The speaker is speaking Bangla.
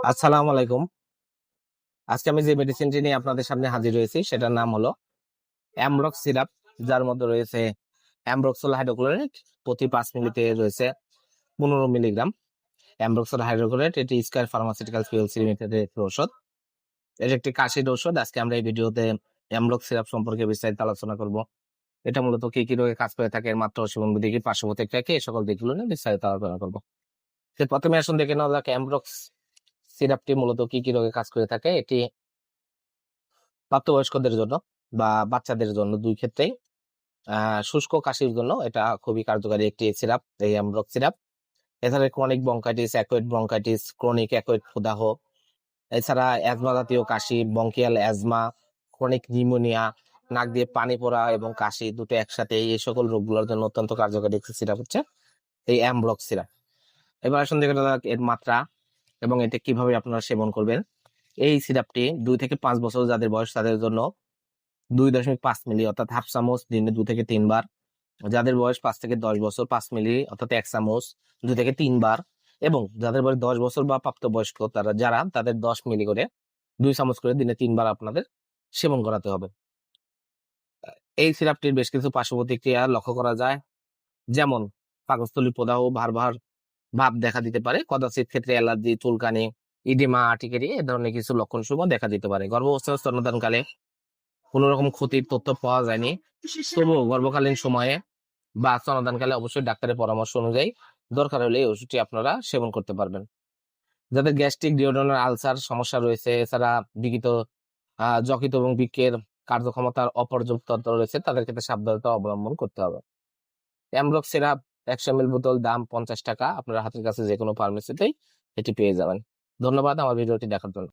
আসসালামু আলাইকুম। আজকে আমি যে মেডিসিনটি নিয়ে আপনাদের সামনে হাজির হয়েছি সেটার নাম হলো অ্যামরক্স সিরাপ, যার মধ্যে রয়েছে অ্যামব্রক্সল হাইড্রোক্লোরাইড। প্রতি 5 মিলিতে রয়েছে 15 মিলিগ্রাম অ্যামব্রক্সল হাইড্রোক্লোরাইড। এটি স্কয়ার ফার্মাসিউটিক্যালস পিএলসি লিমিটেডের একটি ওষুধ। এটি একটি কাশির ওষুধ। আজকে আমরা এই ভিডিওতে অ্যামব্রক্স সিরাপ সম্পর্কে বিস্তারিত আলোচনা করব। এটা মূলত কি কি রোগে কাজ করে থাকে, এর মাত্রা ও সেবন বিধি কি, পার্শ্ব প্রতিক্রিয়া কি, এই সকল দিকগুলো নিয়ে বিস্তারিত আলোচনা করব। প্রথমে আসুন দেখে নেওয়া যাক অ্যামব্রক্স সিরাপটি মূলত কি কি রোগে কাজ করে থাকে। এটি প্রাপ্তবয়স্কদের জন্য বা বাচ্চাদের জন্য দুই ক্ষেত্রেই, শুষ্ক কাশির জন্য এটা খুবই কার্যকারী একটি সিরাপ, এই অ্যামব্রক্স সিরাপ। এছাড়া ক্রনিক ব্রঙ্কাইটিস, অ্যাকুয়েট ব্রঙ্কাইটিস, ক্রনিক অ্যাকুয়েট প্রদাহ, এছাড়া অ্যাজমা জাতীয় কাশি, ব্রঙ্কিয়াল অ্যাজমা, ক্রনিক নিউমোনিয়া, নাক দিয়ে পানি পড়া এবং কাশি দুটো একসাথে, এই সকল রোগগুলোর জন্য অত্যন্ত কার্যকারী একটি সিরাপ হচ্ছে এই অ্যামব্রক্স সিরাপ। এবার আসুন দেখে নেওয়া যাক এর মাত্রা এবং এটা কিভাবে আপনারা সেবন করবেন। এই সিরাপটি 2 থেকে 5 বছর যাদের বয়স তাদের জন্য 2.5 মিলি অর্থাৎ হাফ চামচ দিনে 2 থেকে 3 বার। যাদের বয়স 5 থেকে 10 বছর 5 মিলি অর্থাৎ 1 চামচ 2 থেকে 3 বার। এবং যাদের বয়স 10 বছর বা প্রাপ্তবয়স্ক যারা তাদের 10 মিলি করে 2 চামচ করে দিনে 3 বার আপনাদের সেবন করাতে হবে। এই সিরাপটির বেশ কিছু পার্শ্ব প্রতিক্রিয়া লক্ষ্য করা যায়, যেমন পাকস্থলী প্রদাহ, ভার ভাব দেখা দিতে পারে, কদাচিৎ ক্ষেত্রে অ্যালার্জি, চুলকানি, ইডিমা, আর্টিকেরি এ ধরনের কিছু লক্ষণ সমূহ দেখা দিতে পারে। গর্ভাবস্থা ও স্তন্যদানকালে কোন রকম ক্ষতির তথ্য পাওয়া যায়নি, তবুও গর্ভকালীন সময়ে বা স্তন্যদানকালে অবশ্যই ডাক্তারের পরামর্শ অনুযায়ী দরকার হলে এই ওষুধটি আপনারা সেবন করতে পারবেন। যাদের গ্যাস্ট্রিক, ডিওড্রেনাল আলসার সমস্যা রয়েছে, এছাড়া বিকৃত যকৃত এবং বৃক্কের কার্যক্ষমতার অপর্যাপ্ততা রয়েছে, তাদের ক্ষেত্রে সাবধানতা অবলম্বন করতে হবে। অ্যামব্রক্স সিরাপ 100 ml বোতল, দাম 50 টাকা। আপনার হাতের কাছে যে কোনো ফার্মেসিতেই এটি পেয়ে যাবেন। ধন্যবাদ আমার ভিডিওটি দেখার জন্য।